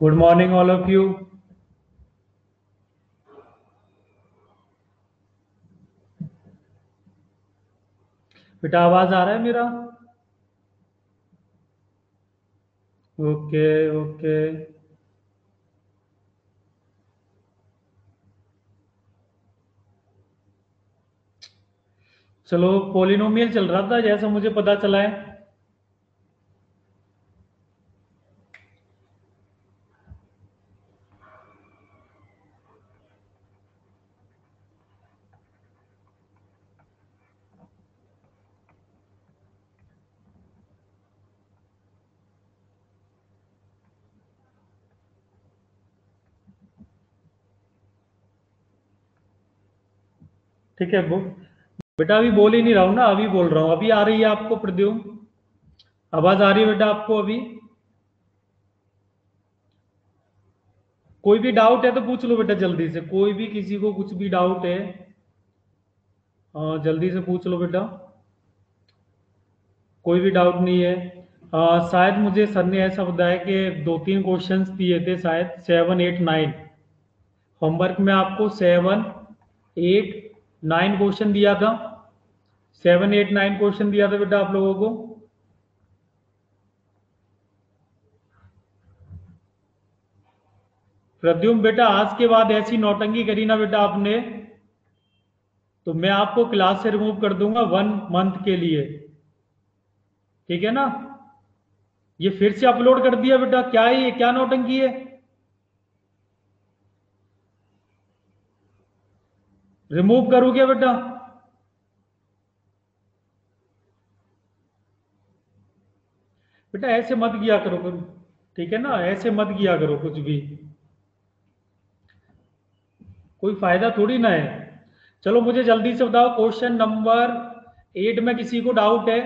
Good morning all of you. बेटा आवाज आ रहा है मेरा? Okay okay. चलो, पोलिनोमियल चल रहा था जैसा मुझे पता चला है। ठीक है बेटा अभी बोल ही नहीं रहा हूँ ना, अभी बोल रहा हूँ। अभी आ रही है आपको प्रद्युम? आवाज आ रही है बेटा आपको अभी? कोई भी डाउट है तो पूछ लो बेटा जल्दी से, कोई भी किसी को कुछ भी डाउट है। हाँ जल्दी से पूछ लो बेटा। कोई भी डाउट नहीं है। शायद मुझे सर ने ऐसा बताया कि दो तीन क्वेश्चंस दिए थे, शायद 7 8 9। होमवर्क में आपको 7 8 9 क्वेश्चन दिया था। 7 8 9 क्वेश्चन दिया था बेटा आप लोगों को। प्रद्युम बेटा आज के बाद ऐसी नौटंकी करी ना बेटा आपने, तो मैं आपको क्लास से रिमूव कर दूंगा 1 मंथ के लिए। ठीक है ना? ये फिर से अपलोड कर दिया बेटा, क्या है ये, क्या नौटंकी है? रिमूव करूँ क्या बेटा? बेटा ऐसे मत किया करो करो। ठीक है ना, ऐसे मत किया करो कुछ भी। कोई फायदा थोड़ी ना है। चलो मुझे जल्दी से बताओ, क्वेश्चन नंबर 8 में किसी को डाउट है?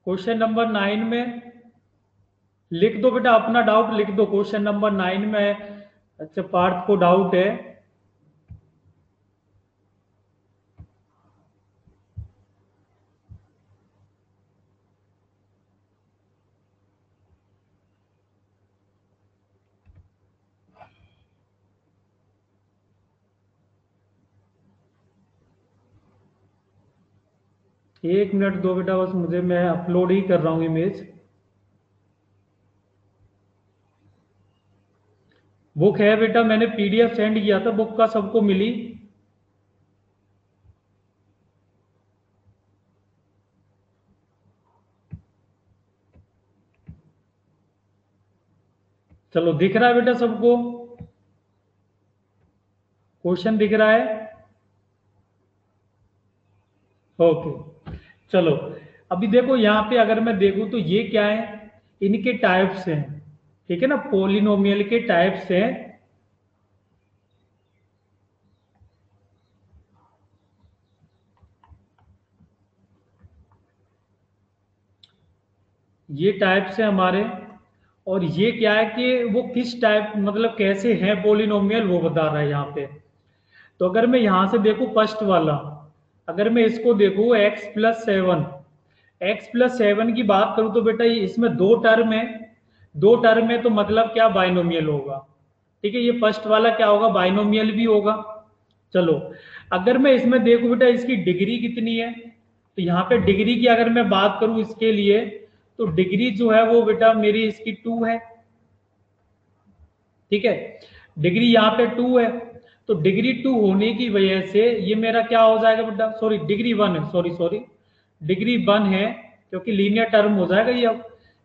क्वेश्चन नंबर 9 में लिख दो बेटा, अपना डाउट लिख दो। क्वेश्चन नंबर 9 में अच्छा पार्थ को डाउट है। एक मिनट दो बेटा बस मुझे, मैं अपलोड ही कर रहा हूँ इमेज। बुक है बेटा, मैंने पीडीएफ सेंड किया था, बुक का सबको मिली? चलो दिख रहा है बेटा सबको? क्वेश्चन दिख रहा है? ओके। चलो अभी देखो यहाँ पे अगर मैं देखूं तो ये क्या है, इनके टाइप्स हैं। ठीक है ना, पोलिनोमियल के टाइप्स हैं। ये टाइप्स हैं हमारे। और ये क्या है कि वो किस टाइप मतलब कैसे हैं पोलिनोमियल वो बता रहा है यहाँ पे। तो अगर मैं यहाँ से देखूं फर्स्ट वाला, अगर मैं इसको देखूं x+7 की बात करूं तो बेटा ये इसमें दो टर्म है। दो टर्म है तो मतलब क्या, बाइनोमियल होगा। ठीक है, ये फर्स्ट वाला क्या होगा, बाइनोमियल भी होगा। चलो अगर मैं इसमें देखूं बेटा इसकी डिग्री कितनी है, तो यहाँ पे डिग्री की अगर मैं बात करूं इसके लिए, तो डिग्री जो है वो बेटा मेरी इसकी 2 है। ठीक है, डिग्री यहाँ पे 2 है। तो डिग्री 2 होने की वजह से ये मेरा क्या हो जाएगा बेटा, सॉरी डिग्री 1 है, सॉरी सॉरी, डिग्री 1 है, क्योंकि लीनियर टर्म हो जाएगा ये। अब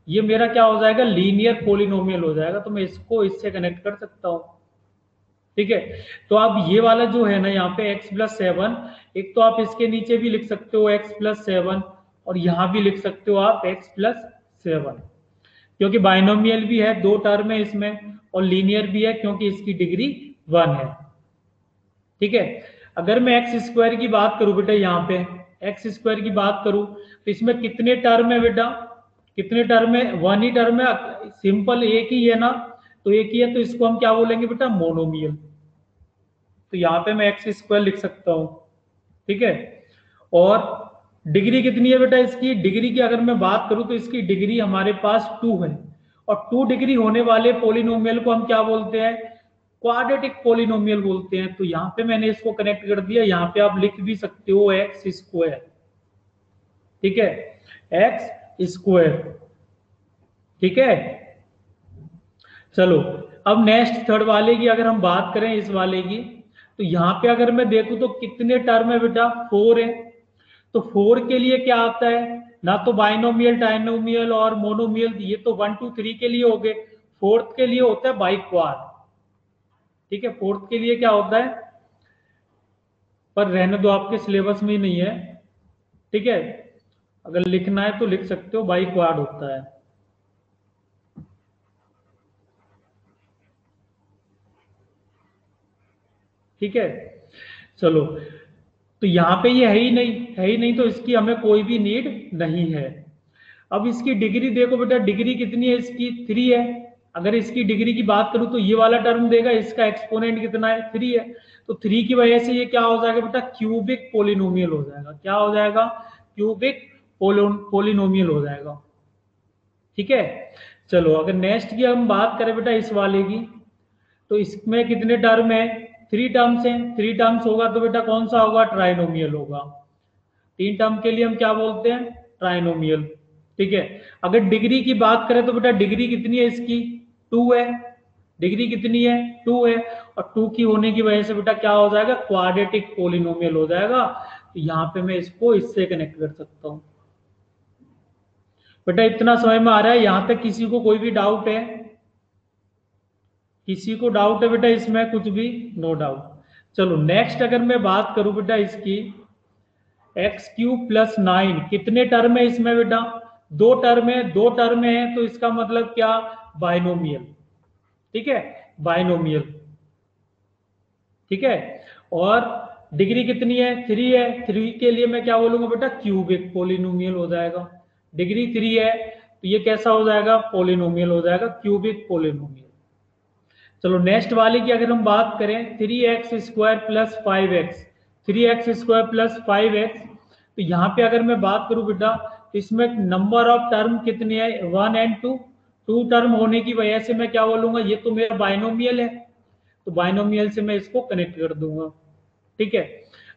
ये मेरा क्या हो जाएगा, लीनियर पोलिनोमियल हो जाएगा, तो मैं इसको इससे कनेक्ट कर सकता हूँ। ठीक है, तो अब ये वाला जो है ना यहाँ पे x+7, एक तो आप इसके नीचे भी लिख सकते हो x+7, और यहाँ भी लिख सकते हो आप x+7, क्योंकि बाइनोमियल भी है, दो टर्म है इसमें, और लीनियर भी है क्योंकि इसकी डिग्री 1 है। ठीक है, अगर मैं x² की बात करूं बेटा, यहाँ पे x² की बात करूं तो इसमें कितने टर्म है बेटा, कितने टर्म है, 1 ही टर्म है, सिंपल एक ही है ना, तो एक ही है, तो इसको हम क्या बोलेंगे बेटा, मोनोमियल। तो यहाँ पे मैं x² लिख सकता हूँ। ठीक है, और डिग्री कितनी है बेटा इसकी? डिग्री की अगर मैं बात करूं तो इसकी डिग्री हमारे पास 2 है, और 2 डिग्री होने वाले पोलिनोमियल को हम क्या बोलते हैं? क्वाड्रेटिक पोलिनोमियल बोलते हैं। तो यहाँ पे मैंने इसको कनेक्ट कर दिया, यहाँ पे आप लिख भी सकते हो एक्स स्क्वायर, ठीक है, एक्स स्क्वायर, ठीक है। चलो, अब नेक्स्ट थर्ड वाले की अगर हम बात करें, इस वाले की, तो यहाँ पे अगर मैं देखूं तो कितने टर्म है बेटा? 4 है। तो 4 के लिए क्या आता है? ना तो बाइनोमियल, टाइनोमियल और मोनोमियल, ये तो 1 2 3 के लिए हो गए। फोर्थ के लिए होता है बाइक्वाड, ठीक है। फोर्थ के लिए क्या होता है, पर रहने दो, आपके सिलेबस में ही नहीं है, ठीक है। अगर लिखना है तो लिख सकते हो, बाइक्वाड होता है, ठीक है। चलो, तो यहाँ पे ये है ही नहीं, है ही नहीं, तो इसकी हमें कोई भी नीड नहीं है। अब इसकी डिग्री देखो बेटा, डिग्री कितनी है इसकी? 3 है। अगर इसकी डिग्री की बात करूं तो ये वाला टर्म देगा, इसका एक्सपोनेंट कितना है? 3 है। तो 3 की वजह से ये क्या हो जाएगा बेटा? क्यूबिक पोलिनोमियल हो जाएगा। क्या हो जाएगा? क्यूबिक पोलिनोमियल हो जाएगा, ठीक है। चलो, अगर नेक्स्ट की हम बात करें बेटा, इस वाले की, तो इसमें कितने टर्म है? 3 टर्म्स हैं। 3 टर्म्स होगा तो बेटा कौन सा होगा? ट्राइनोमियल होगा। 3 टर्म के लिए हम क्या बोलते हैं? ट्राइनोमियल, ठीक है। अगर डिग्री की बात करें तो बेटा डिग्री कितनी है इसकी? 2 है। डिग्री कितनी है? 2 है। और 2 की होने की वजह से बेटा क्या हो जाएगा? क्वाड्रेटिक पोलिनोमियल हो जाएगा। तो यहाँ पे मैं इसको इससे कनेक्ट कर सकता हूँ। बेटा इतना समझ में आ रहा है? यहाँ तक किसी को कोई भी डाउट है? किसी को डाउट है बेटा इसमें कुछ भी? No doubt. चलो, नेक्स्ट अगर मैं बात करूं बेटा इसकी, x³ + 9 कितने टर्म है इसमें बेटा? 2 टर्म है। 2 टर्म है तो इसका मतलब क्या? बाइनोमियल, ठीक है, बाइनोमियल, ठीक है। और डिग्री कितनी है? 3 है। 3 के लिए मैं क्या बोलूंगा बेटा? क्यूबिक पोलिनोमियल हो जाएगा। डिग्री 3 है तो ये कैसा हो जाएगा? पोलिनोमियल हो जाएगा, क्यूबिक पोलिनोमियल। चलो, नेक्स्ट वाले की अगर हम बात करें, 3x² + 5x, 3x² + 5x, तो यहाँ पे अगर मैं बात करूं बेटा, तो इसमें नंबर ऑफ टर्म कितने हैं? 1 और 2। 2 टर्म होने की वजह से मैं क्या बोलूंगा? ये तो मेरा बाइनोमियल है, तो बाइनोमियल से मैं इसको कनेक्ट कर दूंगा, ठीक है।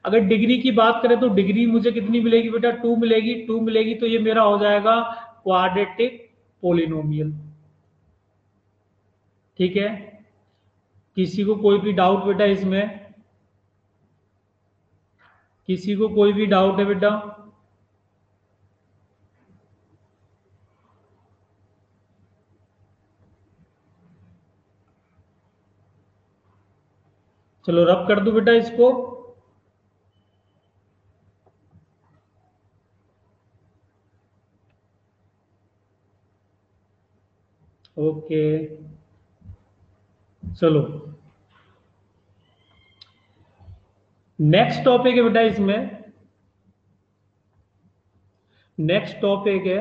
अगर डिग्री की बात करें तो डिग्री मुझे कितनी मिलेगी बेटा? 2 मिलेगी। 2 मिलेगी तो ये मेरा हो जाएगा क्वाड्रेटिक पोलिनोमियल, ठीक है। किसी को कोई भी डाउट बेटा इसमें? किसी को कोई भी डाउट है बेटा? चलो, रब कर दो बेटा इसको। ओके, चलो, नेक्स्ट टॉपिक है बेटा इसमें, नेक्स्ट टॉपिक है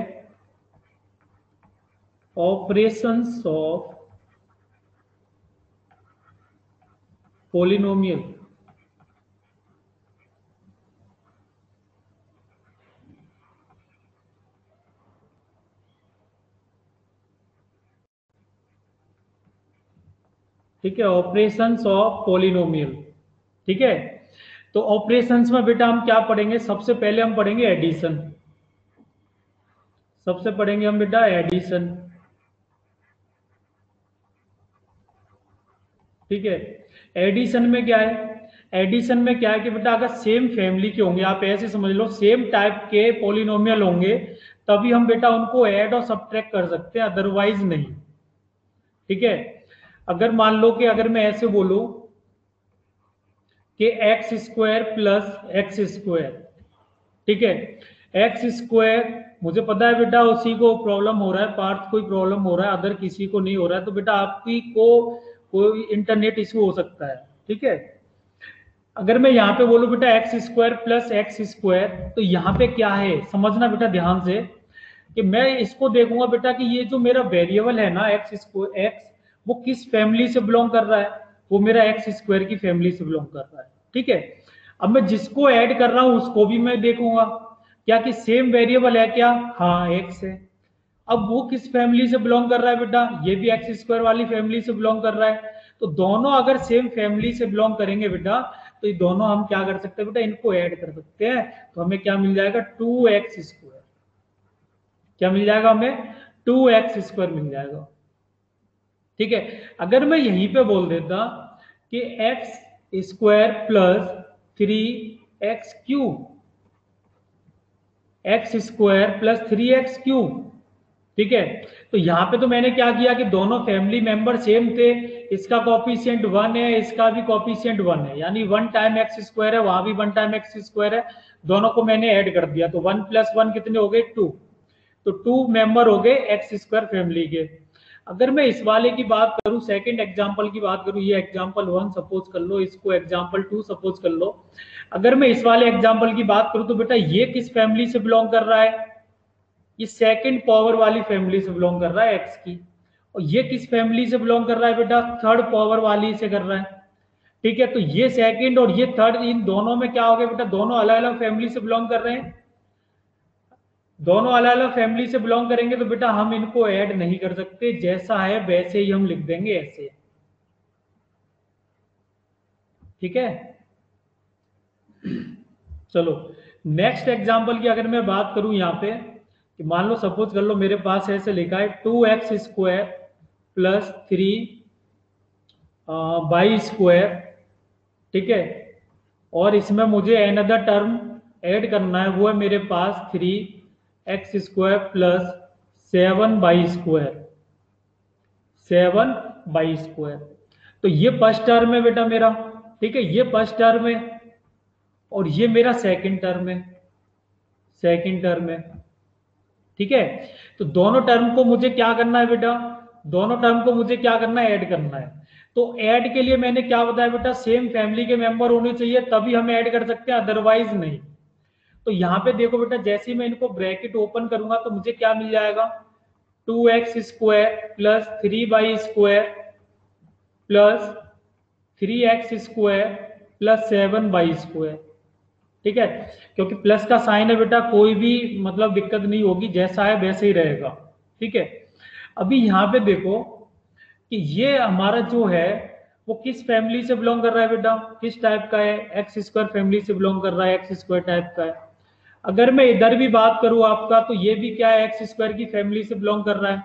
ऑपरेशंस ऑफ पोलिनोमियल। ठीक है, ऑपरेशंस ऑफ पोलिनोमियल, ठीक है। तो ऑपरेशंस में बेटा हम क्या पढ़ेंगे? सबसे पहले हम पढ़ेंगे एडिशन। सबसे पढ़ेंगे हम बेटा एडिशन, ठीक है। एडिशन में क्या है? एडिशन में क्या है कि बेटा अगर सेम फैमिली के होंगे, आप ऐसे समझ लो, सेम टाइप के पोलिनोमियल होंगे, तभी हम बेटा उनको ऐड और सब्ट्रैक्ट कर सकते हैं, अदरवाइज नहीं, ठीक है। अगर मान लो कि अगर मैं ऐसे बोलूं कि x² + x², ठीक है, x², मुझे पता है बेटा उसी को प्रॉब्लम हो रहा है, पार्थ कोई प्रॉब्लम हो रहा है, अदर किसी को नहीं हो रहा है, तो बेटा आपकी को कोई इंटरनेट इशू हो सकता है, ठीक है। अगर मैं यहाँ पे बोलूं बेटा x² + x², तो यहाँ पे क्या है समझना बेटा ध्यान से, कि मैं इसको देखूंगा बेटा कि ये जो मेरा वेरिएबल है ना x, वो किस फैमिली से बिलोंग कर रहा है? वो मेरा x² की फैमिली से बिलोंग कर रहा है, ठीक है। अब मैं जिसको ऐड कर रहा हूं उसको भी मैं देखूंगा, क्या कि सेम वेरिएबल है क्या? हाँ, एक्स है। अब वो किस फैमिली से बिलोंग कर रहा है बेटा? ये भी एक्स स्क्वायर वाली फैमिली से बिलोंग कर रहा है। तो दोनों अगर सेम फैमिली से बिलोंग करेंगे बेटा, तो ये दोनों हम क्या कर सकते हैं बेटा? इनको ऐड कर सकते हैं। तो हमें क्या मिल जाएगा? 2x²। क्या मिल जाएगा हमें? 2x² मिल जाएगा। ठीक है। अगर मैं यहीं पे बोल देता कि x² plus 3x³ x² + 3x³। ठीक है। तो यहाँ पे तो मैंने क्या किया कि दोनों फैमिली मेंबर सेम थे। इसका कॉफिशिएंट 1 है, इसका भी कॉफिशिएंट 1 है, यानी 1 टाइम x² है, वहां भी 1 टाइम x² है। दोनों को मैंने ऐड कर दिया, तो 1 + 1 कितने हो गए? 2। तो 2 मेंबर हो गए x² फैमिली के। अगर मैं इस वाले की बात करूं, सेकंड एग्जांपल की बात करूं, ये एग्जांपल 1 सपोज कर लो, इसको एग्जांपल 2 सपोज कर लो। अगर मैं इस वाले एग्जांपल की बात करूं तो बेटा ये किस फैमिली से बिलोंग कर रहा है? ये सेकंड पावर वाली फैमिली से बिलोंग कर रहा है, एक्स की। और ये किस फैमिली से बिलोंग कर रहा है बेटा? थर्ड पावर वाली से कर रहा है। ठीक है। तो ये सेकंड और ये थर्ड, इन दोनों में क्या हो गया बेटा? दोनों अलग अलग फैमिली से बिलोंग कर रहे हैं। दोनों अलग अलग फैमिली से बिलोंग करेंगे तो बेटा हम इनको ऐड नहीं कर सकते, जैसा है वैसे ही हम लिख देंगे ऐसे। ठीक है। चलो, नेक्स्ट एग्जांपल की अगर मैं बात करूं यहाँ पे, कि मान लो सपोज कर लो मेरे पास ऐसे लिखा है 2x² + 3y²। ठीक है। और इसमें मुझे अनदर टर्म ऐड करना है, वो है मेरे पास 3x² + 7y²। 7y²। तो ये फर्स्ट टर्म है बेटा मेरा। ठीक है, ये फर्स्ट टर्म है और ये मेरा सेकंड टर्म है। सेकंड टर्म है। ठीक है। तो दोनों टर्म को मुझे क्या करना है बेटा? दोनों टर्म को मुझे क्या करना है? ऐड करना है। तो ऐड के लिए मैंने क्या बताया बेटा? सेम फैमिली के मेंबर होने चाहिए, तभी हम ऐड कर सकते हैं, अदरवाइज नहीं। तो यहाँ पे देखो बेटा, जैसे ही मैं इनको ब्रैकेट ओपन करूंगा तो मुझे क्या मिल जाएगा? 2x² + 3y² + 3x² + 7y²। ठीक है। क्योंकि प्लस का साइन है बेटा, कोई भी मतलब दिक्कत नहीं होगी, जैसा है वैसे ही रहेगा। ठीक है। अभी यहाँ पे देखो कि ये हमारा जो है वो किस फैमिली से बिलोंग कर रहा है बेटा? किस टाइप का है? x² फैमिली से बिलोंग कर रहा है, x² टाइप का है। अगर मैं इधर भी बात करूं आपका, तो ये भी क्या है? x² की फैमिली से बिलोंग कर रहा है।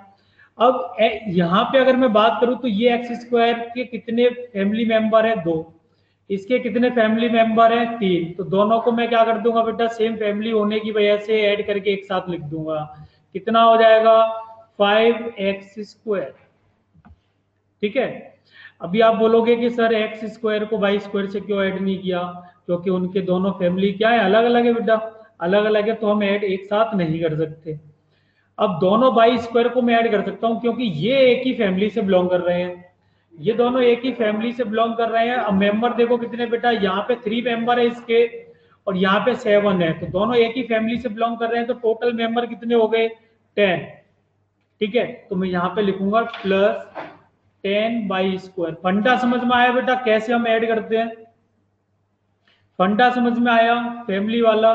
अब यहाँ पे अगर मैं बात करूं तो ये x² के कितने फैमिली मेंबर है? 2। इसके कितने फैमिली मेंबर हैं? 3। तो दोनों को मैं क्या कर दूंगा बेटा? सेम फैमिली होने की वजह से ऐड करके एक साथ लिख दूंगा। कितना हो जाएगा? 5x²। ठीक है। अभी आप बोलोगे कि सर x² को y² से क्यों ऐड नहीं किया? क्योंकि उनके दोनों फैमिली क्या है? अलग अलग है बेटा। अलग अलग है तो हम ऐड एक साथ नहीं कर सकते। अब दोनों y² को मैं ऐड कर सकता हूं क्योंकि ये एक ही फैमिली से बिलोंग कर रहे हैं। ये दोनों एक ही फैमिली से बिलोंग कर रहे हैं। अब मेंबर देखो कितने बेटा? यहाँ पे 3 मेंबर है इसके, और यहाँ पे 7 है, तो दोनों एक ही फैमिली से बिलोंग कर रहे हैं, तो टोटल मेंबर कितने हो गए? 10। ठीक है। तो मैं यहाँ पे लिखूंगा +10y²। फंडा समझ में आया बेटा कैसे हम ऐड करते हैं? फंडा समझ में आया फैमिली वाला?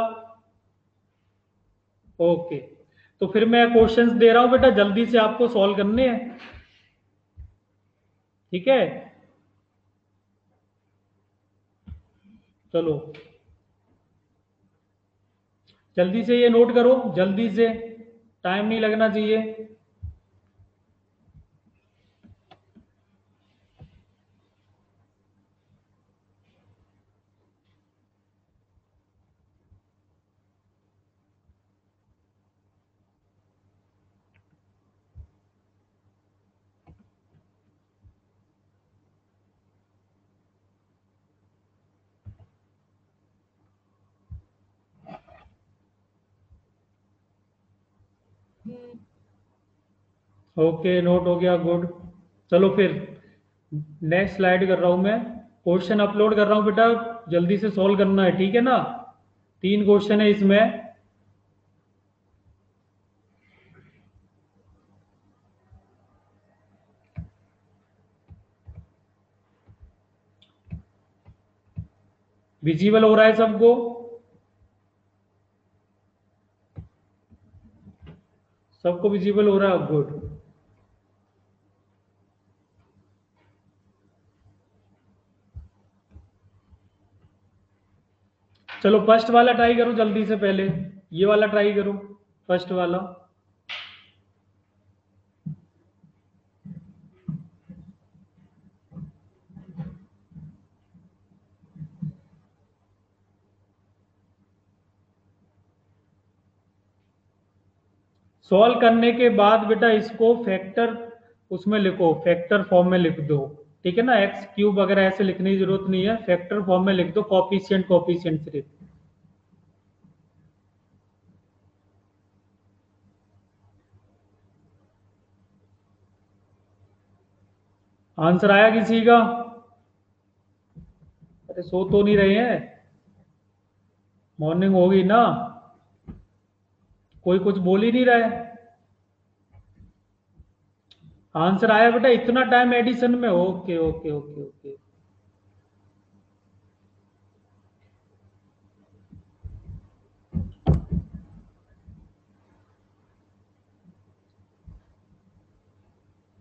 ओके। तो फिर मैं क्वेश्चंस दे रहा हूं बेटा, जल्दी से आपको सॉल्व करने हैं। ठीक है। चलो, जल्दी से ये नोट करो, जल्दी से, टाइम नहीं लगना चाहिए। ओके, नोट हो गया, गुड। चलो फिर नेक्स्ट स्लाइड कर रहा हूं मैं। क्वेश्चन अपलोड कर रहा हूं बेटा, जल्दी से सॉल्व करना है, ठीक है ना? 3 क्वेश्चन है इसमें। विजिबल हो रहा है सबको? सबको विजिबल हो रहा है, गुड। चलो फर्स्ट वाला ट्राई करो जल्दी से, पहले ये वाला ट्राई करो, फर्स्ट वाला। सॉल्व करने के बाद बेटा इसको फैक्टर उसमें लिखो, फैक्टर फॉर्म में लिख दो, ठीक है ना। एक्स क्यूब वगैरह ऐसे लिखने की जरूरत नहीं है, फैक्टर फॉर्म में लिख दो, कॉफिशिएंट कॉफिशिएंट सिर्फ। आंसर आया किसी का? अरे सो तो नहीं रहे हैं, मॉर्निंग होगी ना, कोई कुछ बोल ही नहीं रहा है। आंसर आया बेटा, इतना टाइम एडिशन में, ओके ओके ओके ओके।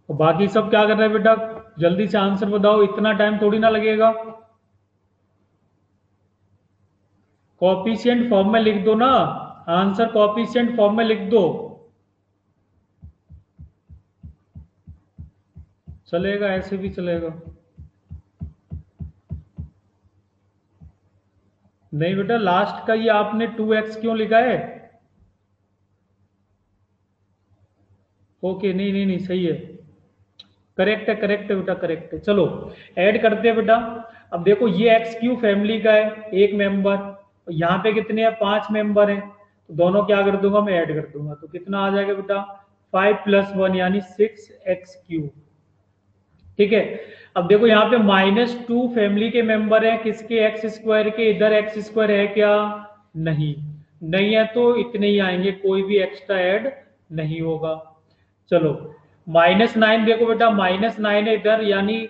तो बाकी सब क्या कर रहे हैं बेटा, जल्दी से आंसर बताओ, इतना टाइम थोड़ी ना लगेगा। कॉफिशिएंट फॉर्म में लिख दो ना, आंसर कॉफिशिएंट फॉर्म में लिख दो, चलेगा, ऐसे भी चलेगा। नहीं बेटा, लास्ट का ये आपने 2x क्यों लिखा है? ओके, नहीं नहीं नहीं, सही है, करेक्ट है बेटा, करेक्ट है। चलो ऐड करते हैं बेटा। अब देखो ये एक्स क्यू फैमिली का है एक मेंबर, यहाँ पे कितने हैं, 5 मेंबर हैं, तो दोनों क्या कर दूंगा मैं, ऐड कर दूंगा, तो कितना आ जाएगा बेटा, 5 + 1 यानी 6x3। ठीक है। अब देखो यहाँ पे -2 फैमिली के मेंबर हैं, किसके, एक्स स्क्वायर के, इधर एक्स स्क्वायर है क्या, नहीं, नहीं है, तो इतने ही आएंगे, कोई भी एक्स्ट्रा ऐड नहीं होगा। चलो -9 देखो बेटा, -9 है इधर, यानी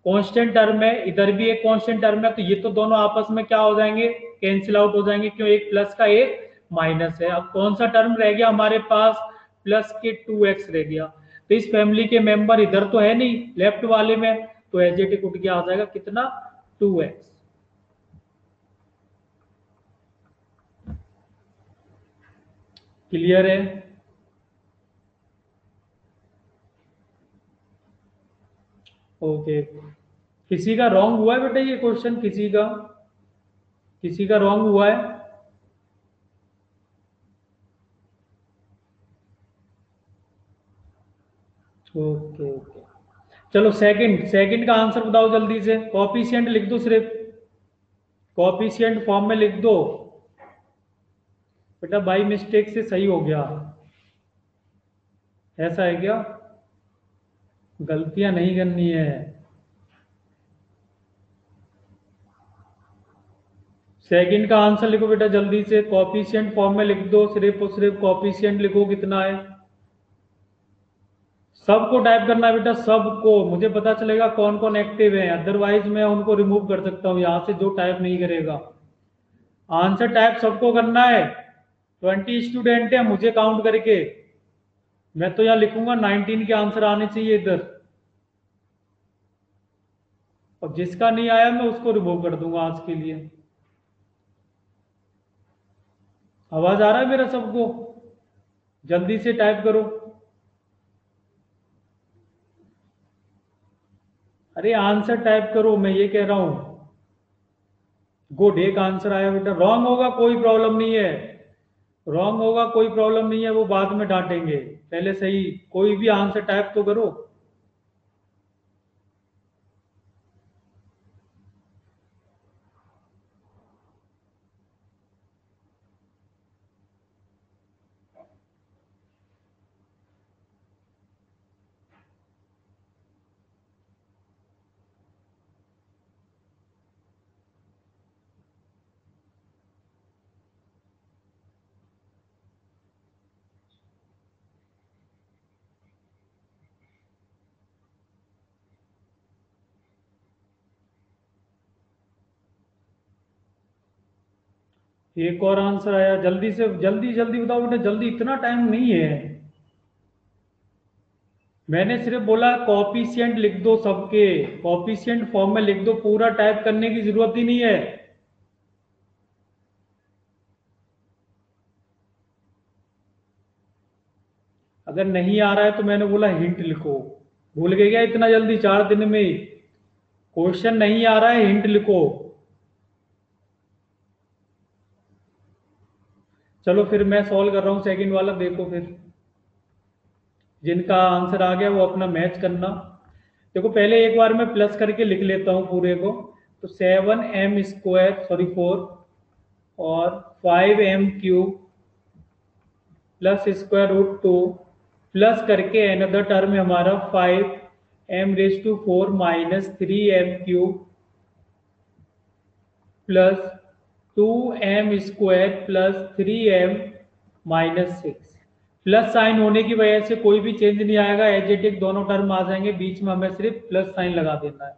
कांस्टेंट टर्म है, इधर भी एक कांस्टेंट टर्म है, तो ये तो दोनों आपस में क्या हो जाएंगे, कैंसिल आउट हो जाएंगे, क्यों, एक प्लस का एक माइनस है। अब कौन सा टर्म रह गया हमारे पास, प्लस के 2x रह गया, तो इस फैमिली के मेंबर इधर तो है नहीं लेफ्ट वाले में, तो एज इट इज उठ के आ जाएगा कितना, 2x। क्लियर है? ओके। किसी का रॉन्ग हुआ है बेटा ये क्वेश्चन, किसी का रॉन्ग हुआ है? Okay okay. चलो सेकंड सेकंड का आंसर बताओ जल्दी से, कॉफिशिएंट लिख दो सिर्फ, कॉफिशिएंट फॉर्म में लिख दो। बेटा बाई मिस्टेक से सही हो गया, ऐसा है क्या? गलतियां नहीं करनी है। सेकंड का आंसर लिखो बेटा जल्दी से, कॉफिशिएंट फॉर्म में लिख दो, सिर्फ और सिर्फ कॉफिशिएंट लिखो, कितना है। सबको टाइप करना है बेटा, सबको, मुझे पता चलेगा कौन कौन एक्टिव है, अदरवाइज मैं उनको रिमूव कर सकता हूँ यहाँ से, जो टाइप नहीं करेगा। आंसर टाइप सबको करना है, 20 स्टूडेंट है मुझे काउंट करके, मैं तो यहाँ लिखूंगा 19 के आंसर आने चाहिए इधर, और जिसका नहीं आया मैं उसको रिमूव कर दूंगा आज के लिए। आवाज आ रहा है मेरा सबको? जल्दी से टाइप करो। अरे आंसर टाइप करो, मैं ये कह रहा हूं। गुड, एक आंसर आया बेटा, रॉन्ग होगा कोई प्रॉब्लम नहीं है, रॉन्ग होगा कोई प्रॉब्लम नहीं है, वो बाद में डांटेंगे, पहले सही कोई भी आंसर टाइप तो करो। एक और आंसर आया, जल्दी से जल्दी जल्दी बताओ बेटा, जल्दी, इतना टाइम नहीं है। मैंने सिर्फ बोला कॉफिशिएंट लिख दो सबके, कॉफिशिएंट फॉर्म में लिख दो, पूरा टाइप करने की जरूरत ही नहीं है। अगर नहीं आ रहा है तो मैंने बोला हिंट लिखो। भूल गए क्या इतना जल्दी 4 दिन में? क्वेश्चन नहीं आ रहा है, हिंट लिखो। चलो फिर मैं सॉल्व कर रहा हूँ सेकंड वाला, देखो फिर जिनका आंसर आ गया वो अपना मैच करना। देखो पहले एक बार मैं प्लस करके लिख लेता हूँ पूरे को। तो 7m² सॉरी 4 और 5m³ +√2 प्लस करके अनदर टर्म है हमारा 5m⁴ -3m³ +2m² +3m−6। Plus sign होने की वजह से कोई भी चेंज नहीं आएगा, एजेटिक दोनों टर्म आ जाएंगे, बीच में हमें सिर्फ प्लस साइन लगा देना है।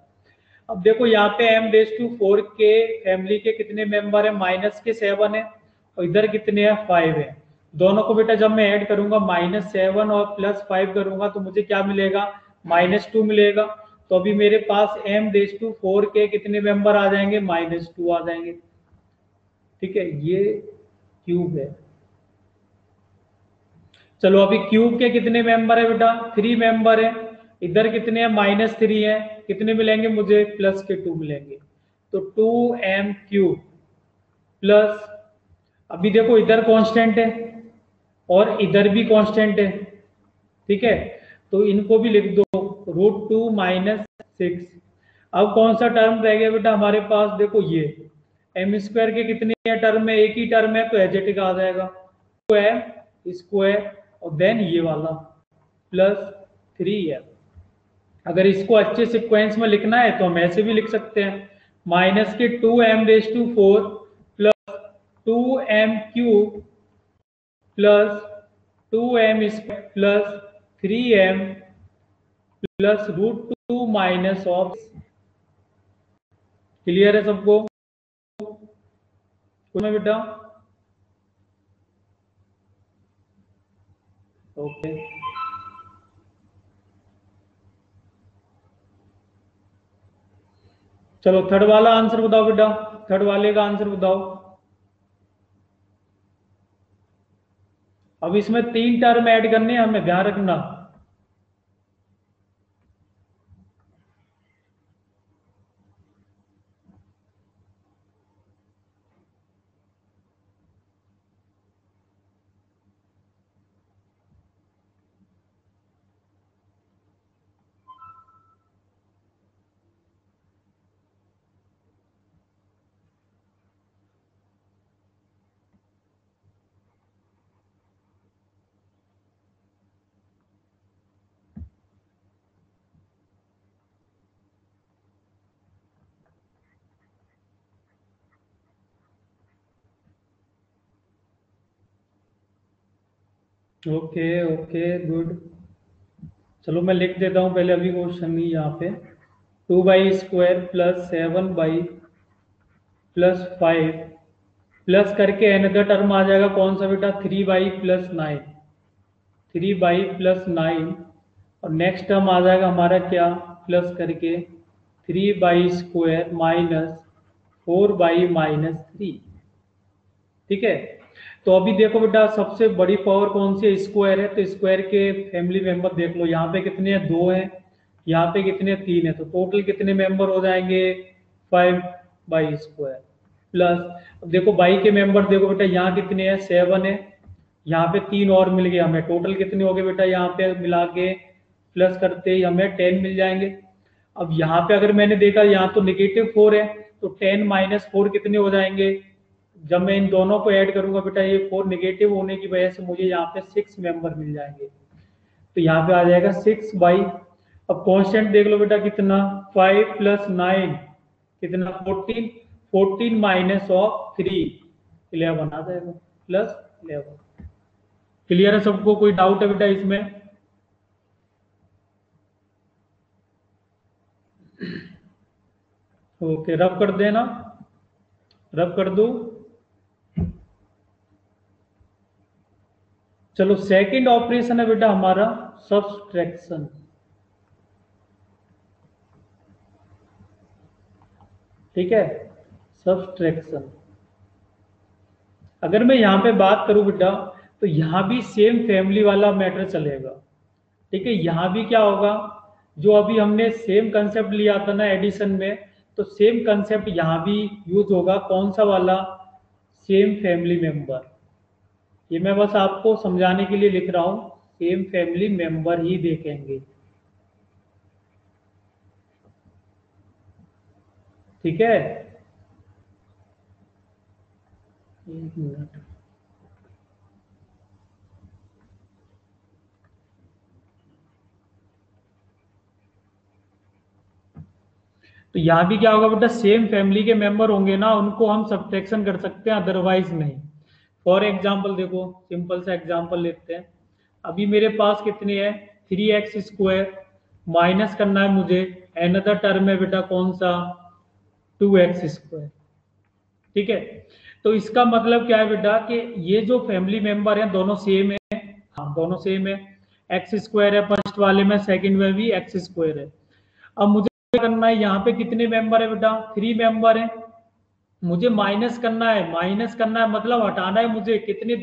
अब देखो यहाँ पे m⁴ के फैमिली के कितने मेंबर है, माइनस के 7 है और इधर कितने हैं 5 है। दोनों को बेटा जब मैं ऐड करूंगा -7 और +5 करूंगा तो मुझे क्या मिलेगा, -2 मिलेगा। तो अभी मेरे पास m⁴ के कितने मेंबर आ जाएंगे, -2 आ जाएंगे। ठीक है, ये क्यूब है। चलो अभी क्यूब के कितने मेंबर है बेटा, 3 मेंबर है। इधर कितने हैं, -3 है। कितने मिलेंगे मुझे, प्लस के 2 मिलेंगे। तो 2m³ प्लस, अभी देखो इधर कांस्टेंट है और इधर भी कांस्टेंट है। ठीक है, तो इनको भी लिख दो, √2 - 6। अब कौन सा टर्म रह गया बेटा हमारे पास, देखो ये m² के कितने टर्म है, एक ही टर्म है तो एजेटिक आ जाएगा, स्क्वायर और देन ये वाला +3m। अगर इसको अच्छे सिक्वेंस में लिखना है तो हम ऐसे भी लिख सकते हैं, माइनस के 2m⁴ plus 2m³ +2m² +3m +√2 - clear है सबको में बेटा? ओके, चलो थर्ड वाला आंसर बताओ बेटा, थर्ड वाले का आंसर बताओ। अब इसमें 3 टर्म ऐड करने हैं, हमें ध्यान रखना। Okay okay good. चलो मैं लिख देता हूँ पहले, अभी क्वेश्चन नहीं यहाँ पे। 2/² +7/+5 प्लस करके अनदर टर्म आ जाएगा कौन सा बेटा, 3/+9, 3/+9। और नेक्स्ट टर्म आ जाएगा हमारा क्या, प्लस करके 3/² -4/-3। ठीक है, तो अभी देखो बेटा सबसे बड़ी पावर कौन सी है, स्क्वायर है। तो स्क्वायर के फैमिली मेंबर देख लो, यहाँ पे कितने हैं, 2 हैं, यहाँ पे कितने, 3 है। तो टोटल कितने मेंबर हो जाएंगे, 5/² प्लस, अब देखो बाई के मेंबर देखो बेटा, यहाँ कितने हैं, 7 है, यहाँ पे 3 और मिल गए हमें, टोटल कितने हो गए बेटा, यहाँ पे मिला के प्लस करते ही हमें 10 मिल जाएंगे। अब यहाँ पे अगर मैंने देखा यहाँ तो -4 है, तो 10 - 4 कितने हो जाएंगे, जब मैं इन दोनों को ऐड करूंगा बेटा, ये 4 नेगेटिव होने की वजह से मुझे यहाँ पे 6 मेंबर मिल जाएंगे। तो यहाँ पे आ जाएगा 6 बाई, अब कांस्टेंट देख लो बेटा कितना, 5 + 9 कितना, 14, 14 - 3 11 आ जाएगा, +11। क्लियर है सबको, कोई डाउट है बेटा इसमें? ओके, रब कर देना, रब कर दो। चलो सेकंड ऑपरेशन है बेटा हमारा सब्सट्रैक्शन। ठीक है, सब्सट्रैक्शन। अगर मैं यहाँ पे बात करूं बेटा, तो यहाँ भी सेम फैमिली वाला मैटर चलेगा। ठीक है, यहाँ भी क्या होगा, जो अभी हमने सेम कंसेप्ट लिया था ना एडिशन में, तो सेम कंसेप्ट यहाँ भी यूज होगा। कौन सा वाला? Same family member. ये मैं बस आपको समझाने के लिए लिख रहा हूँ, सेम फैमिली मेंबर ही देखेंगे। ठीक है, एक मिनट। तो यहाँ भी क्या होगा बेटा, सेम फैमिली के मेंबर होंगे ना, उनको हम सब्ट्रैक्शन कर सकते हैं, अदरवाइज नहीं। फॉर एग्जाम्पल देखो, सिंपल सा एग्जाम्पल लेते हैं। अभी मेरे पास कितने हैं, 3x² माइनस करना है मुझे, अनदर टर्म है बेटा कौन सा, 2x²। ठीक है, तो इसका मतलब क्या है बेटा कि ये जो फैमिली मेंबर हैं दोनों सेम है। हाँ, दोनों सेम है। x² है फर्स्ट वाले में, सेकंड में भी x² है। अब मुझे करना है, यहाँ पे कितने मेंबर है बेटा, 3 मेंबर है। मुझे माइनस करना है, माइनस करना है मतलब हटाना है मुझे कितने,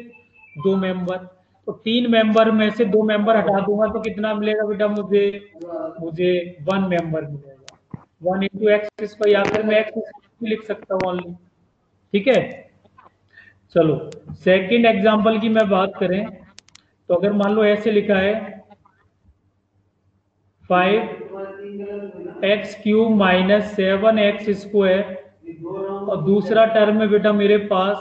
2 मेंबर। तो 3 मेंबर में से 2 मेंबर हटा दूंगा तो कितना मिलेगा बेटा मुझे, मुझे 1 मेंबर मिलेगा। 1 × x², या फिर मैं x लिख सकता हूँ ओनली। ठीक है, चलो सेकंड एग्जांपल की मैं बात करें, तो अगर मान लो ऐसे लिखा है 5x³ माइनस 7x² और दूसरा टर्म है बेटा मेरे पास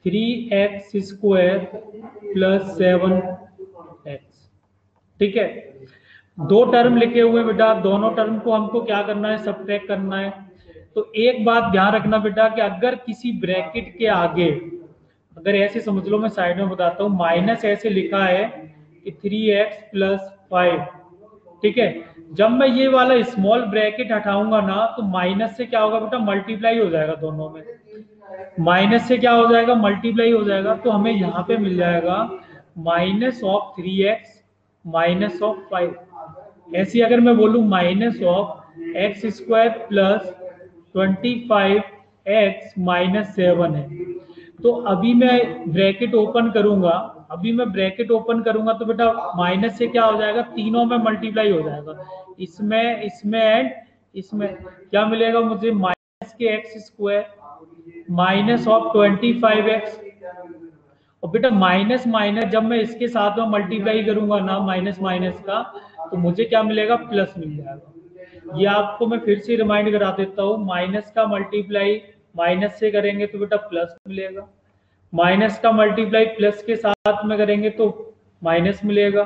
3x² प्लस 7x। ठीक है, दो टर्म लिखे हुए बेटा, दोनों टर्म को हमको क्या करना है, सब्ट्रैक्ट करना है। तो एक बात ध्यान रखना बेटा कि अगर किसी ब्रैकेट के आगे, अगर ऐसे समझ लो, मैं साइड में बताता हूँ, माइनस ऐसे लिखा है कि 3x+5। ठीक है, जब मैं ये वाला स्मॉल ब्रैकेट हटाऊंगा ना, तो माइनस से क्या होगा बेटा, मल्टीप्लाई हो जाएगा दोनों में। माइनस से क्या हो जाएगा, मल्टीप्लाई हो जाएगा। तो हमें यहाँ पे मिल जाएगा -3x -5। ऐसी अगर मैं बोलूँ -x² प्लस 25x-7 है। तो अभी मैं ब्रैकेट ओपन करूंगा, अभी मैं ब्रैकेट ओपन करूंगा तो बेटा माइनस से क्या हो जाएगा, तीनों में मल्टीप्लाई हो जाएगा, इसमें, इसमें एंड इसमें। क्या मिलेगा मुझे, माइनस के x² -25x। और बेटा माइनस माइनस जब मैं इसके साथ में मल्टीप्लाई करूंगा ना, माइनस माइनस का, तो मुझे क्या मिलेगा, प्लस मिल जाएगा। ये आपको मैं फिर से रिमाइंड करा देता हूँ, माइनस का मल्टीप्लाई माइनस से करेंगे तो बेटा प्लस मिलेगा, माइनस का मल्टीप्लाई प्लस के साथ में करेंगे तो माइनस मिलेगा,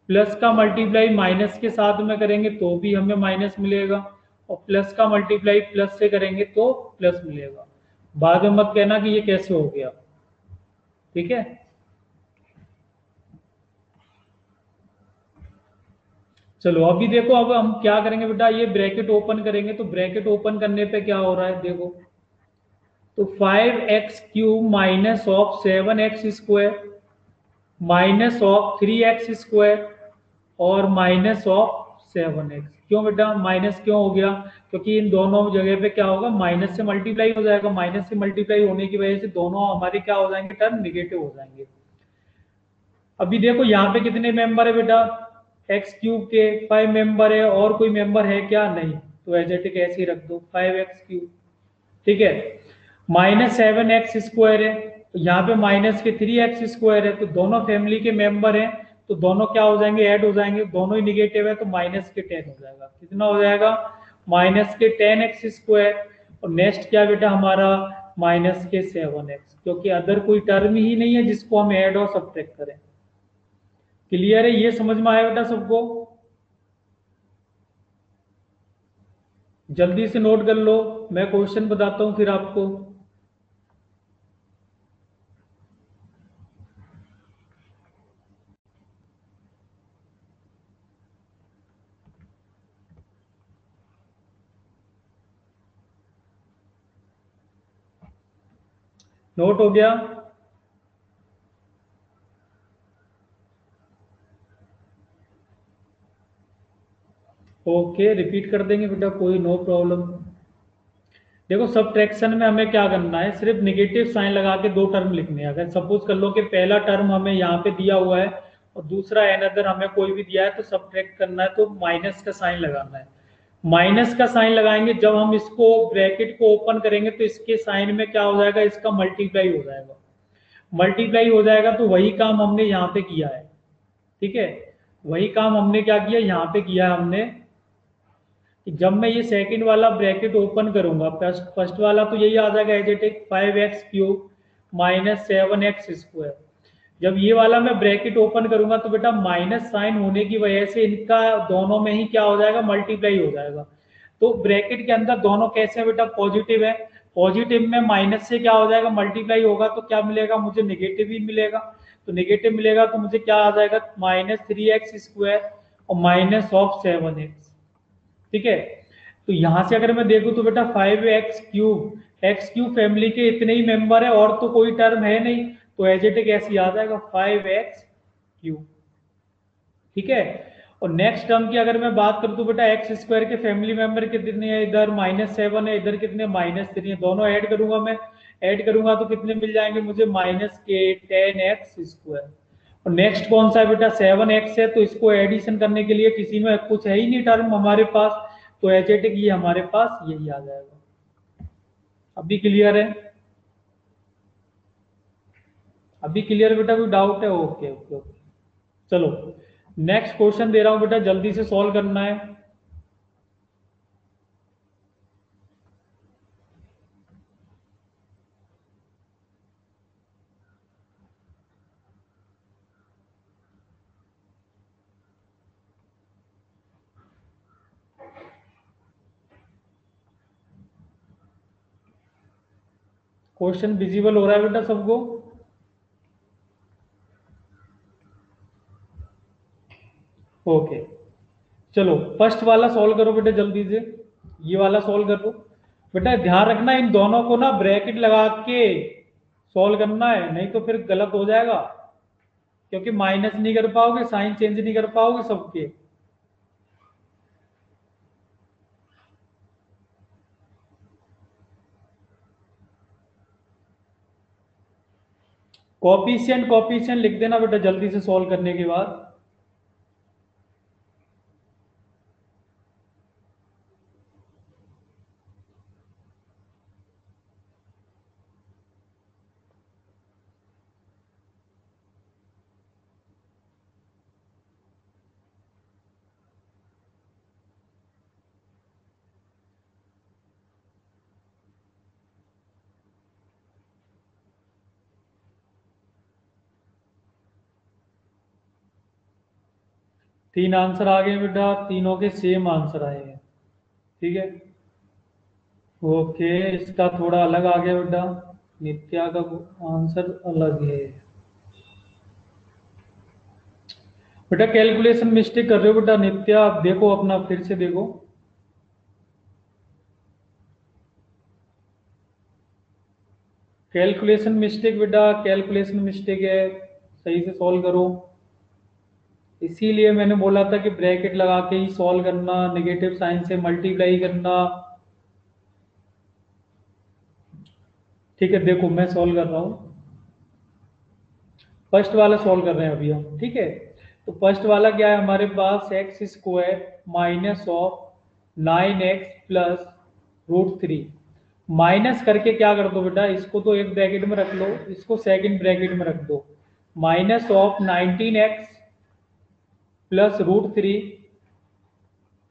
प्लस का मल्टीप्लाई माइनस के साथ में करेंगे तो भी हमें माइनस मिलेगा, और प्लस का मल्टीप्लाई प्लस से करेंगे तो प्लस मिलेगा। बाद में मत कहना कि ये कैसे हो गया। ठीक है, चलो अभी देखो, अब हम क्या करेंगे बेटा, ये ब्रैकेट ओपन करेंगे, तो ब्रैकेट ओपन करने पे क्या हो रहा है देखो, तो 5x³ minus of 7x² minus of 3x² और माइनस ऑफ 7x। क्यों बेटा माइनस क्यों हो गया, क्योंकि इन दोनों जगह पे क्या होगा, माइनस से मल्टीप्लाई हो जाएगा, माइनस से मल्टीप्लाई होने की वजह से दोनों हमारे क्या हो जाएंगे, टर्म निगेटिव हो जाएंगे। अभी देखो यहाँ पे कितने मेंबर है बेटा, x³ के 5 मेंबर है, और कोई मेंबर है क्या, नहीं, तो एज इट इज ऐसे ही रख दो 5x³। ठीक है, -7x² है, तो यहाँ पे माइनस के 3x² है, तो दोनों फैमिली के मेंबर हैं, तो दोनों क्या हो जाएंगे, ऐड हो जाएंगे, दोनों ही निगेटिव है, तो माइनस के 10 हो जाएगा। कितना हो जाएगा, माइनस के 10x²। और नेक्स्ट क्या बेटा हमारा, माइनस के 7x, क्योंकि अदर कोई टर्म ही नहीं है जिसको हम ऐड और सब्ट्रैक्ट करें। क्लियर है, ये समझ में आया बेटा सबको? जल्दी से नोट कर लो, मैं क्वेश्चन बताता हूं फिर आपको। नोट हो गया? ओके, रिपीट कर देंगे बेटा, कोई नो प्रॉब्लम। देखो सब्ट्रैक्शन में हमें क्या करना है, सिर्फ नेगेटिव साइन लगा के दो टर्म लिखने हैं। अगर सपोज कर लो कि पहला टर्म हमें यहाँ पे दिया हुआ है और दूसरा अनदर हमें कोई भी दिया है, तो सब्ट्रैक्ट करना है तो माइनस का साइन लगाना है। माइनस का साइन लगाएंगे, जब हम इसको ब्रैकेट को ओपन करेंगे तो इसके साइन में क्या हो जाएगा, इसका मल्टीप्लाई हो जाएगा। मल्टीप्लाई हो जाएगा तो वही काम हमने यहाँ पे किया है। ठीक है, वही काम हमने क्या किया, यहाँ पे किया है हमने कि जब मैं ये सेकंड वाला ब्रैकेट ओपन करूंगा, फर्स्ट फर्स्ट वाला तो यही आ जाएगा as it is 5x³ minus 7x²। जब ये वाला मैं ब्रैकेट ओपन करूंगा तो बेटा माइनस साइन होने की वजह से इनका दोनों में ही क्या हो जाएगा, मल्टीप्लाई हो जाएगा। तो ब्रैकेट के अंदर दोनों कैसे हैं बेटा, पॉजिटिव है। पॉजिटिव में माइनस से क्या हो जाएगा, मल्टीप्लाई होगा तो क्या मिलेगा मुझे, नेगेटिव ही मिलेगा। तो नेगेटिव मिलेगा तो मुझे क्या आ जाएगा, -3x² और -7x। ठीक है, तो यहां से अगर मैं देखूं तो बेटा 5x³ फैमिली के इतने ही मेंबर है और तो कोई टर्म है नहीं, तो एज इट इज ऐसे आ जाएगा 5x³। ठीक है, और नेक्स्ट टर्म की अगर मैं बात करूं तो बेटा x² के फैमिली मेंबर कितने हैं, इधर -7 है, इधर कितने -3 है, दोनों ऐड करूंगा मैं। ऐड करूंगा तो कितने मिल जाएंगे मुझे, -10x²। और नेक्स्ट कौन सा है बेटा, 7x है, तो इसको एडिशन करने के लिए किसी में कुछ है ही नहीं टर्म हमारे पास, तो एच ए टिक ये हमारे पास यही आ जाएगा। अभी क्लियर है, अभी क्लियर बेटा, कोई डाउट है, ओके ओके ओके। चलो नेक्स्ट क्वेश्चन दे रहा हूं बेटा, जल्दी से सॉल्व करना है। क्वेश्चन विजिबल हो रहा है बेटा सबको? ओके, चलो फर्स्ट वाला सॉल्व करो बेटा जल्दी से, ये वाला सॉल्व कर लो। बेटा ध्यान रखना इन दोनों को ना ब्रैकेट लगा के सॉल्व करना है, नहीं तो फिर गलत हो जाएगा, क्योंकि माइनस नहीं कर पाओगे, साइन चेंज नहीं कर पाओगे सबके। कॉफिशिएंट कॉफिशिएंट लिख देना बेटा जल्दी से सॉल्व करने के बाद। तीन आंसर आ गए बेटा, तीनों के सेम आंसर आए हैं। ठीक है, ओके, इसका थोड़ा अलग आ गया बेटा, नित्या का आंसर अलग है। बेटा कैलकुलेशन मिस्टेक कर रहे हो बेटा, नित्या आप देखो अपना, फिर से देखो। कैलकुलेशन मिस्टेक बेटा, कैलकुलेशन मिस्टेक है, सही से सॉल्व करो। इसीलिए मैंने बोला था कि ब्रैकेट लगा के ही सॉल्व करना, नेगेटिव साइन से मल्टीप्लाई करना। ठीक है, देखो मैं सॉल्व कर रहा हूँ, फर्स्ट वाला सॉल्व कर रहे हैं अभी हम। ठीक है, तो फर्स्ट वाला क्या है हमारे पास, x² minus of 9x plus √3। Minus करके क्या कर दो बेटा, इसको तो एक ब्रैकेट में रख लो, इसको सेकंड ब्रैकेट में रख दो। Minus of 19x plus √3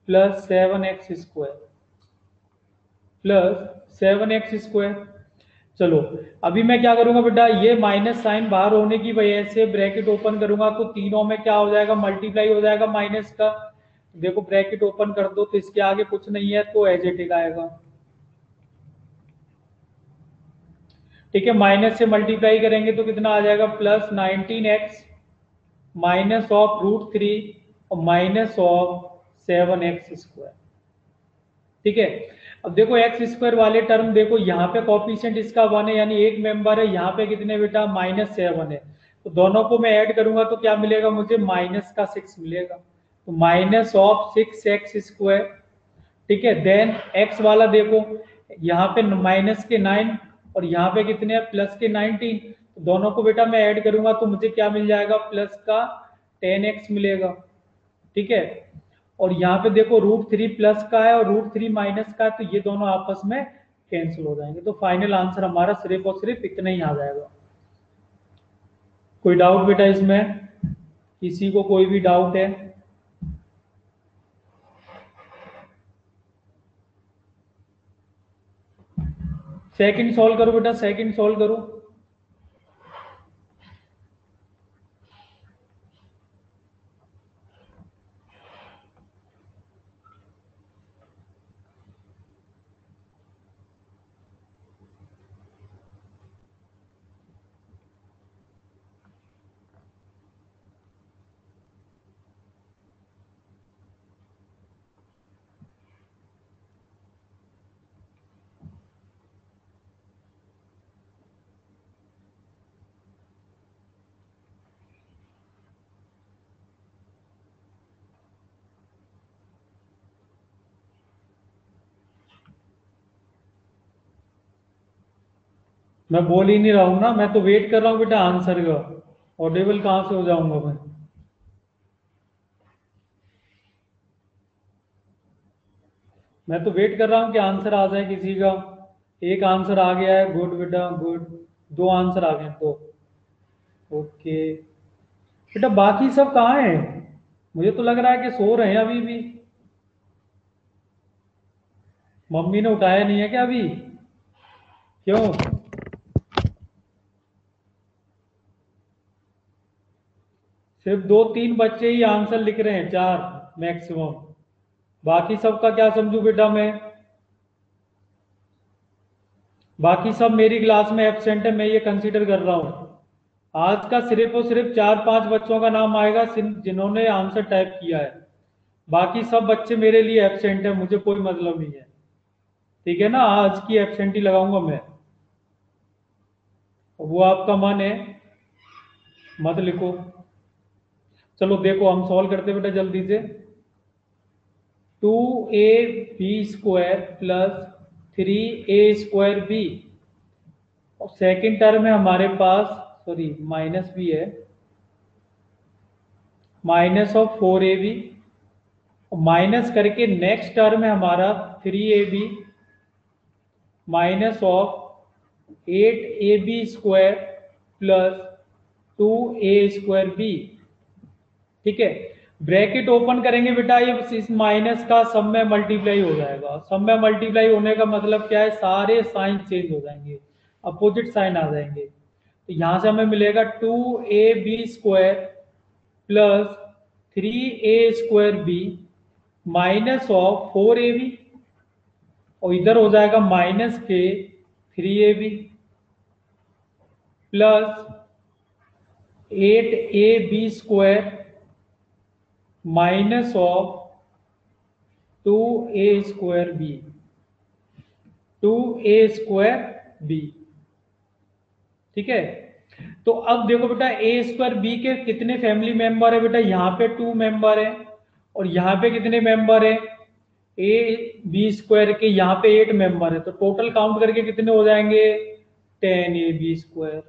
plus 7x² plus 7x²। चलो अभी मैं क्या करूंगा बेटा, ये माइनस साइन बाहर होने की वजह से ब्रैकेट ओपन करूंगा तो तीनों में क्या हो जाएगा, मल्टीप्लाई हो जाएगा माइनस का। देखो ब्रैकेट ओपन कर दो तो इसके आगे कुछ नहीं है, तो एज इट इज आएगा। ठीक है, माइनस से मल्टीप्लाई करेंगे तो कितना आ जाएगा, प्लस 19x माइनस ऑफ √3 और माइनस ऑफ 7x²। ठीक है, अब देखो x² वाले टर्म देखो, यहाँ पे कॉफिशिएंट इसका 1 है, यानी एक मेंबर है, यहाँ पे कितने बेटा, -7 है। तो दोनों को मैं ऐड करूंगा तो क्या मिलेगा मुझे, -6 मिलेगा। तो माइनस ऑफ 6x²। ठीक है, देन x वाला देखो, यहाँ पे माइनस के 9 और यहाँ पे कितने हैं प्लस के 19, तो दोनों को बेटा मैं ऐड करूंगा तो मुझे क्या मिल जाएगा, प्लस का 10x मिलेगा। ठीक है, और यहाँ पे देखो √3 प्लस का है और √3 माइनस का है, तो ये दोनों आपस में कैंसिल हो जाएंगे। तो फाइनल आंसर हमारा सिर्फ और सिर्फ इतना ही आ जाएगा। कोई डाउट बेटा इसमें, किसी को कोई भी डाउट है? सेकंड सॉल्व करो बेटा, सेकंड सॉल्व करो। मैं बोल ही नहीं रहा हूँ ना, मैं तो वेट कर रहा हूँ बेटा आंसर का। ऑडिबल कहाँ से हो जाऊंगा मैं तो वेट कर रहा हूँ कि आंसर आ जाए किसी का। एक आंसर आ गया है, गुड बेटा गुड। दो आंसर आ गए, दो। ओके बेटा, बाकी सब कहाँ है? मुझे तो लग रहा है कि सो रहे हैं अभी भी। मम्मी ने उठाया नहीं है क्या अभी? क्यों? सिर्फ 2-3 बच्चे ही आंसर लिख रहे हैं, 4 मैक्सिमम। बाकी सबका क्या समझू बेटा मैं? बाकी सब मेरी क्लास में एब्सेंट है, मैं ये कंसीडर कर रहा हूँ। आज का सिर्फ और सिर्फ 4-5 बच्चों का नाम आएगा जिन्होंने आंसर टाइप किया है। बाकी सब बच्चे मेरे लिए एब्सेंट है, मुझे कोई मतलब नहीं है। ठीक है ना, आज की एब्सेंट ही लगाऊंगा मैं। वो आपका मन है, मत लिखो। चलो देखो हम सॉल्व करते हैं बेटा जल्दी से। 2ab² प्लस 3a²b, और सेकेंड टर्म है हमारे पास, सॉरी माइनस भी है, माइनस ऑफ 4ab, माइनस करके नेक्स्ट टर्म है हमारा 3ab minus of 8ab² plus 2a²b। ठीक है, ब्रैकेट ओपन करेंगे बेटा, ये इस माइनस का सब में मल्टीप्लाई हो जाएगा। सब में मल्टीप्लाई होने का मतलब क्या है, सारे साइन चेंज हो जाएंगे, अपोजिट साइन आ जाएंगे। तो यहां से हमें मिलेगा 2ab² plus 3a²b minus of 4ab, और इधर हो जाएगा माइनस के 3ab plus 8ab² minus of 2a²b, 2a²b। ठीक है, तो अब देखो बेटा a²b के कितने फैमिली मेंबर है बेटा, यहाँ पे 2 मेंबर है और यहाँ पे कितने मेंबर है, ab² के यहाँ पे 8 मेंबर है, तो टोटल काउंट करके कितने हो जाएंगे, 10ab²।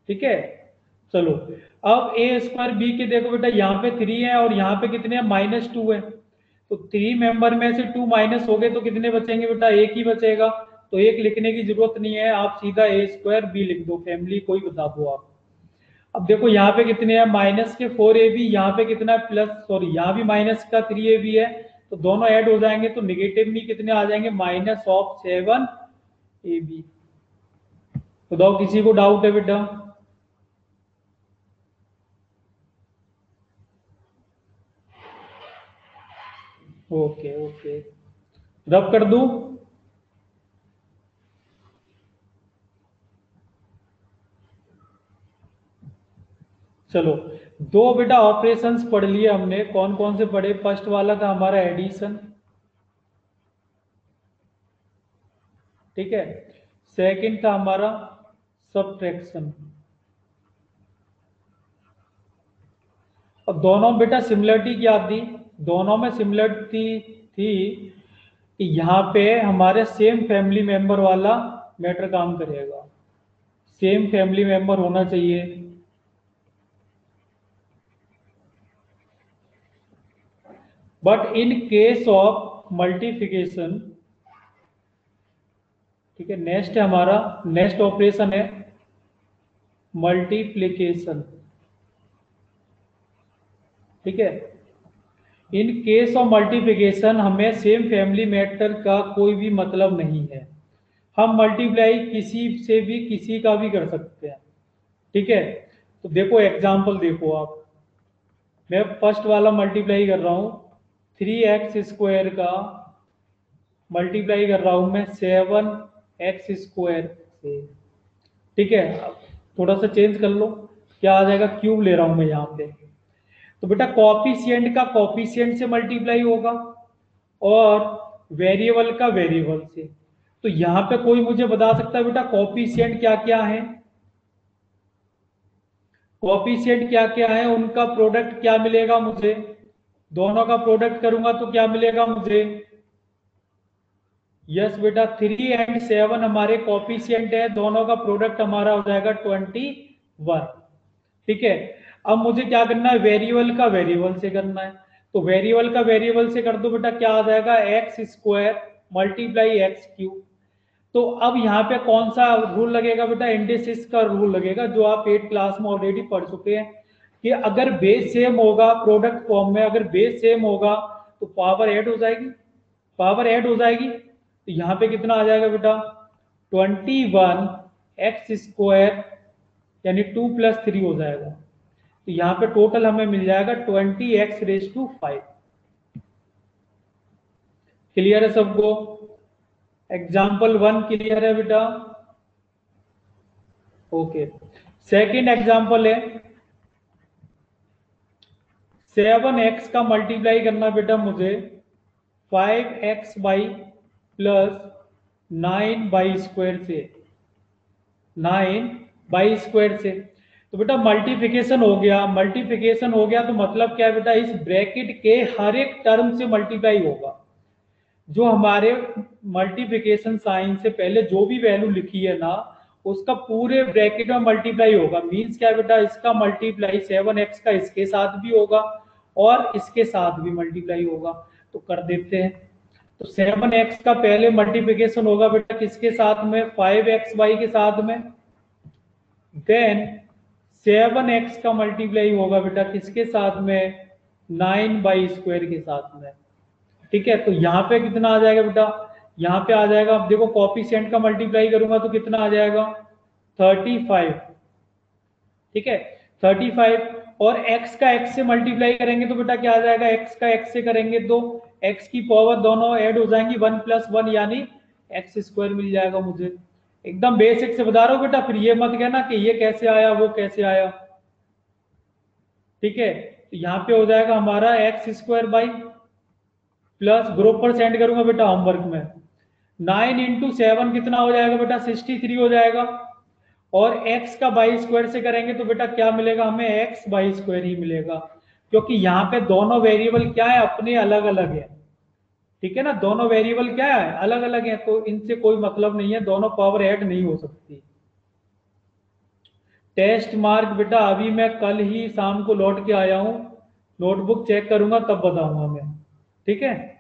ठीक है, चलो अब a²b के देखो बेटा, यहाँ पे 3 है और यहाँ पे कितने हैं, -2 है। तो 3 मेंबर में से 2 माइनस हो गए तो कितने बचेंगे बेटा, एक ही बचेगा। तो एक लिखने की जरूरत नहीं है, आप सीधा a²b लिख दो, फैमिली कोई बता दो आप। अब देखो यहाँ पे कितने हैं, माइनस के 4ab, यहाँ पे कितना है प्लस, सॉरी यहाँ भी माइनस का 3ab है, तो दोनों ऐड हो जाएंगे तो निगेटिव में कितने आ जाएंगे, -7ab। बताओ किसी को डाउट है बेटा? ओके ओके, रब कर दूं? चलो, दो बेटा ऑपरेशंस पढ़ लिए हमने, कौन कौन से पढ़े? फर्स्ट वाला था हमारा एडिशन। ठीक है, सेकंड था हमारा सब्ट्रैक्शन, अब दोनों में बेटा सिमिलरिटी क्या थी, दोनों में सिमिलरिटी थी कि यहाँ पे हमारे सेम फैमिली मेंबर वाला मैटर काम करेगा, सेम फैमिली मेंबर होना चाहिए। But in case of multiplication, ठीक है, नेक्स्ट है हमारा, नेक्स्ट ऑपरेशन है मल्टीप्लिकेशन, ठीक है। इन केस ऑफ मल्टीप्लिकेशन हमें सेम फैमिली मैटर का कोई भी मतलब नहीं है, हम मल्टीप्लाई किसी से भी किसी का भी कर सकते हैं, ठीक है। तो देखो एग्जांपल देखो आप, मैं फर्स्ट वाला मल्टीप्लाई कर रहा हूँ, 3x² का मल्टीप्लाई कर रहा हूँ मैं 7x² से, ठीक है। अब थोड़ा सा चेंज कर लो, क्या आ जाएगा, क्यूब ले रहा हूँ मैं यहाँ पे। तो बेटा कॉफिशिएंट का कॉफिशिएंट से मल्टीप्लाई होगा और वेरिएबल का वेरिएबल से। तो यहाँ पे कोई मुझे बता सकता है बेटा कॉफिशिएंट क्या क्या है, कॉफिशिएंट क्या क्या है, उनका प्रोडक्ट क्या मिलेगा मुझे, दोनों का प्रोडक्ट करूंगा तो क्या मिलेगा मुझे। यस बेटा 3 एंड 7 हमारे कॉफिशिएंट है, दोनों का प्रोडक्ट हमारा हो जाएगा 21, ठीक है। अब मुझे क्या करना है, वेरिएबल का वेरिएबल से करना है, तो वेरिएबल का वेरिएबल से कर दो बेटा, क्या आ जाएगा x² मल्टीप्लाई x³। तो अब यहाँ पे कौन सा रूल लगेगा बेटा, इंडिसेस का रूल लगेगा, जो आप 8 क्लास में ऑलरेडी पढ़ चुके हैं कि अगर बेस सेम होगा प्रोडक्ट फॉर्म में, अगर बेस सेम होगा तो पावर ऐड हो जाएगी, पावर ऐड हो जाएगी। तो यहाँ पे कितना आ जाएगा बेटा 21x² यानी 2+3 हो जाएगा। तो यहाँ पे टोटल हमें मिल जाएगा 20x⁵ क्लियर है सबको, एग्जाम्पल 1 क्लियर है बेटा, ओके। सेकंड एग्जाम्पल है 7x का मल्टीप्लाई करना बेटा मुझे 5x² प्लस 9y² से, 9y² से। तो बेटा मल्टीप्लिकेशन हो गया, मल्टीप्लिकेशन हो गया तो मतलब क्या है बेटा, इस ब्रैकेट के हर एक टर्म से मल्टीप्लाई होगा, जो हमारे मल्टीप्लिकेशन साइन से पहले जो भी वैल्यू लिखी है ना, उसका पूरे ब्रैकेट में मल्टीप्लाई होगा। मींस क्या है बेटा, इसका मल्टीप्लाई 7x का इसके साथ भी होगा और इसके साथ भी मल्टीप्लाई होगा। तो कर देते हैं, तो 7x का पहले मल्टीप्लिकेशन होगा बेटा किसके साथ में, 5xy के साथ में, देन 7x का मल्टीप्लाई होगा बेटा किसके साथ में, 9y² के साथ में, ठीक है। तो यहाँ पे कितना आ जाएगा बेटा, यहाँ पे आ जाएगा, अब देखो कॉफिशिएंट का मल्टीप्लाई करूंगा तो कितना आ जाएगा 35, ठीक है 35। और x का x से मल्टीप्लाई करेंगे तो बेटा क्या आ जाएगा, x का x से करेंगे तो x की पावर दोनों ऐड हो जाएंगी, 1+1 यानी x² मिल जाएगा मुझे। एकदम बेसिक से बता रहा हूँ बेटा, फिर ये मत कहना कि ये कैसे आया वो कैसे आया, ठीक है। तो यहाँ पे हो जाएगा हमारा x² बाई प्लस, ग्रुप पर सेंड करूंगा बेटा होमवर्क में, 9 × 7 कितना हो जाएगा बेटा 63 हो जाएगा। और x का y² से करेंगे तो बेटा क्या मिलेगा हमें, x² ही मिलेगा, क्योंकि यहाँ पे दोनों वेरिएबल क्या है, अपने अलग अलग है, ठीक है ना, दोनों वेरिएबल क्या है अलग अलग है, तो इनसे कोई मतलब नहीं है, दोनों पावर ऐड नहीं हो सकती। टेस्ट मार्क बेटा अभी मैं कल ही शाम को लौट के आया हूँ, नोटबुक चेक करूंगा तब बताऊंगा मैं, ठीक है।